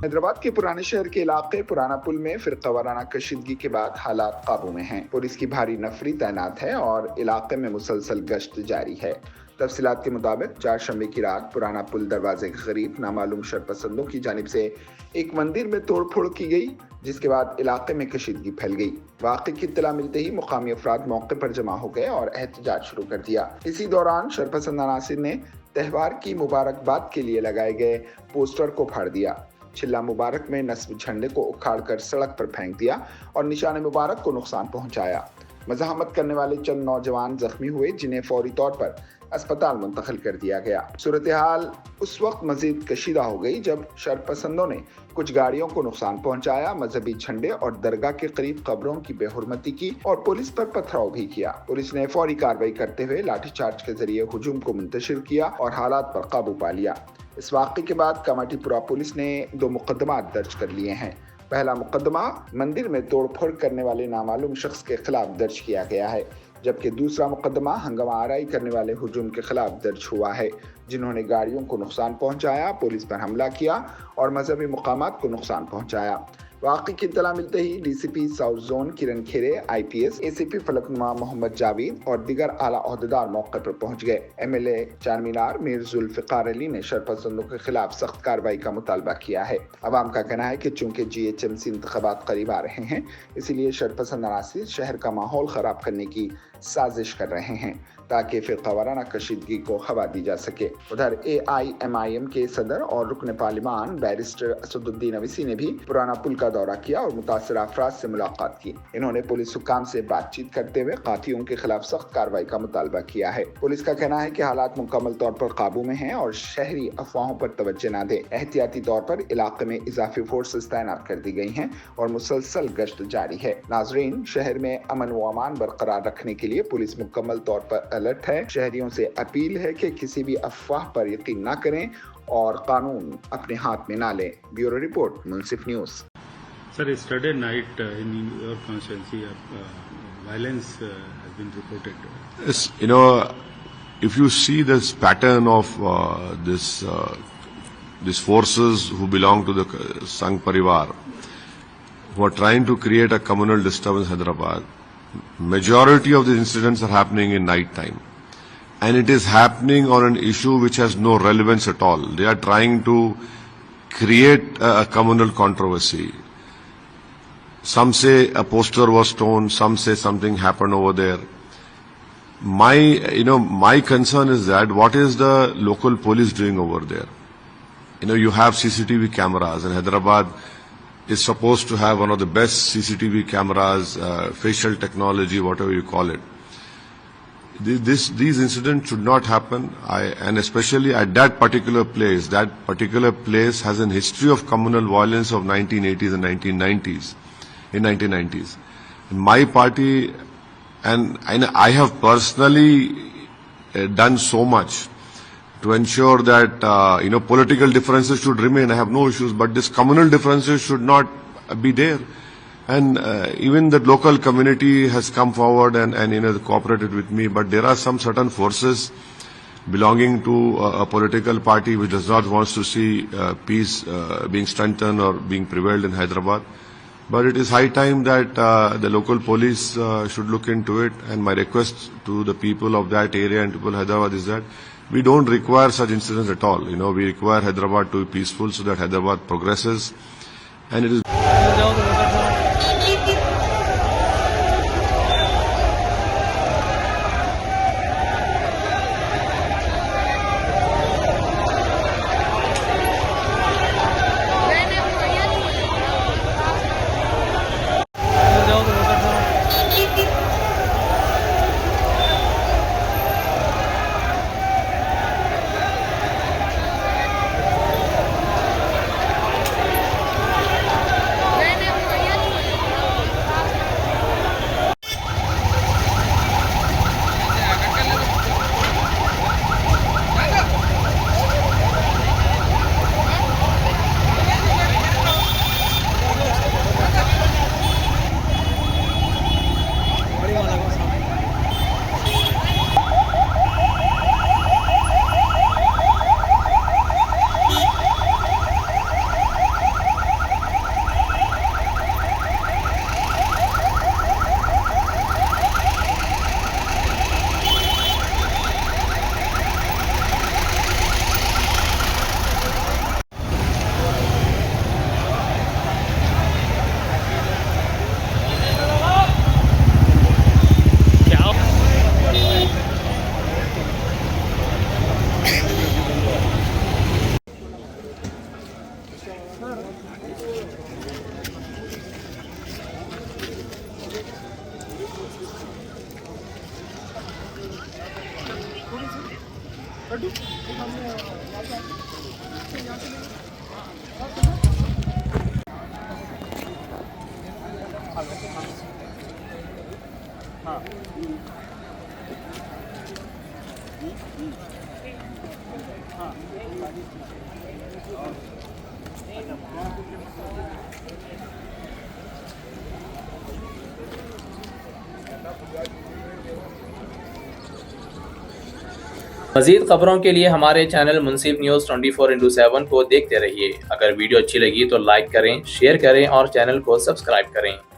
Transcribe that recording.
हैदराबाद के पुराने शहर के इलाके पुराना पुल में फिरका वाराना कशीदगी के बाद हालात काबू में हैं। पुलिस की भारी नफरी तैनात है और इलाके में मुसलसल गश्त जारी है। तफसीलात के मुताबिक चारशंबे की रात पुराना पुल दरवाजे के करीब नामालूम शरपसंदों की जानिब से एक मंदिर में तोड़फोड़ की गई, जिसके बाद इलाके में कशीदगी फैल गई। वाक़े की इत्तला मिलते ही मुकामी अफराद मौके पर जमा हो गए और एहतजाज शुरू कर दिया। इसी दौरान शरपसंद अनासिर ने त्यौहार की मुबारकबाद के लिए लगाए गए पोस्टर को फाड़ दिया, चिल्ला मुबारक में नस्ब झंडे को उखाड़कर सड़क पर फेंक दिया और निशान मुबारक को नुकसान पहुंचाया। मज़ाहमत करने वाले चंद नौजवान जख्मी हुए, जिन्हें फौरी तौर पर अस्पताल मुंतकिल कर दिया गया। सूरत हाल उस वक्त मजीद कशीदा हो गई जब शरपसंदों ने कुछ गाड़ियों को नुकसान पहुंचाया, मजहबी झंडे और दरगाह के करीब कब्रों की बेहुरमती की और पुलिस पर पथराव भी किया। पुलिस ने फौरी कार्रवाई करते हुए लाठीचार्ज के जरिए हुजूम को मुंतशिर किया और हालात पर काबू पा लिया। इस वाक़े के बाद कामाटीपुरा पुलिस ने 2 मुकदमा दर्ज कर लिए हैं। पहला मुकदमा मंदिर में तोड़फोड़ करने वाले नामालूम शख्स के खिलाफ दर्ज किया गया है, जबकि दूसरा मुकदमा हंगामा आराई करने वाले हुजूम के खिलाफ दर्ज हुआ है, जिन्होंने गाड़ियों को नुकसान पहुंचाया, पुलिस पर हमला किया और मजहबी मुकामात को नुकसान पहुंचाया। वाक़े की इत्तला मिलते ही डीसीपी साउथ जोन किरण खेरे, आईपीएस, एसीपी फलकनुमा मोहम्मद जावेद और दीगर आला ओहदेदार मौके पर पहुंच गए। एमएलए चारमीनार मीर जुल्फ़िकार अली ने शरपसंदों के खिलाफ सख्त कार्रवाई का मुतालबा किया है। अवाम का कहना है कि चूंकि जीएचएमसी इंतखाबात करीब आ रहे हैं, इसलिए शरपसंद अनासिर शहर का माहौल खराब करने की साजिश कर रहे हैं ताकि फिरका वाराना कशीदगी को हवा दी जा सके। उधर AIMIM के सदर और रुकन पार्लिमान बैरिस्टर असदुद्दीन अवीसी ने भी पुराना पुल का दौरा किया और मुतासरा अफराद से मुलाकात की। इन्होंने पुलिस हुक्काम से बातचीत करते हुए कातियों के खिलाफ सख्त कार्रवाई का मुतालबा किया है। पुलिस का कहना है कि हालात मुकम्मल तौर पर काबू में हैं और शहरी अफवाहों पर तवज्जो न दें। एहतियाती तौर पर इलाके में इजाफी फोर्सेस तैनात कर दी गई हैं और मुसलसल गश्त जारी है। नाजरीन, शहर में अमन व अमान बरकरार रखने के लिए पुलिस मुकम्मल तौर पर अलर्ट है। शहरियों से अपील है कि किसी भी अफवाह पर यकीन न करें और कानून अपने हाथ में ना लें। Bureau report, Munsif news. Sir, yesterday night in your constituency, violence has been reported. Yes, if you see this pattern of these forces who belong to the Sangh Parivar, who are trying to create a communal disturbance in Hyderabad, majority of the incidents are happening in night time. And it is happening on an issue which has no relevance at all. They are trying to create a communal controversy. Some say a poster was torn, some say something happened over there. My concern is that what is the local police doing over there? You have CCTV cameras, and Hyderabad is supposed to have one of the best CCTV cameras, facial technology, whatever you call it. These incidents should not happen, and especially at that particular place. That particular place has a history of communal violence of 1980s and 1990s. In 1990s, my party and I have personally done so much to ensure that political differences should remain. I have no issues, but this communal differences should not be there. And even the local community has come forward and cooperated with me. But there are some certain forces belonging to a political party which does not want to see peace being strengthened or being prevailed in Hyderabad. But it is high time that the local police should look into it. And my request to the people of that area and people of Hyderabad is that we don't require such incidents at all. We require Hyderabad to be peaceful so that Hyderabad progresses. And it is मज़ीद खबरों के लिए हमारे channel मुनसिफ news 24x7 को देखते रहिए। अगर video अच्छी लगी तो लाइक करें, शेयर करें और चैनल को सब्सक्राइब करें।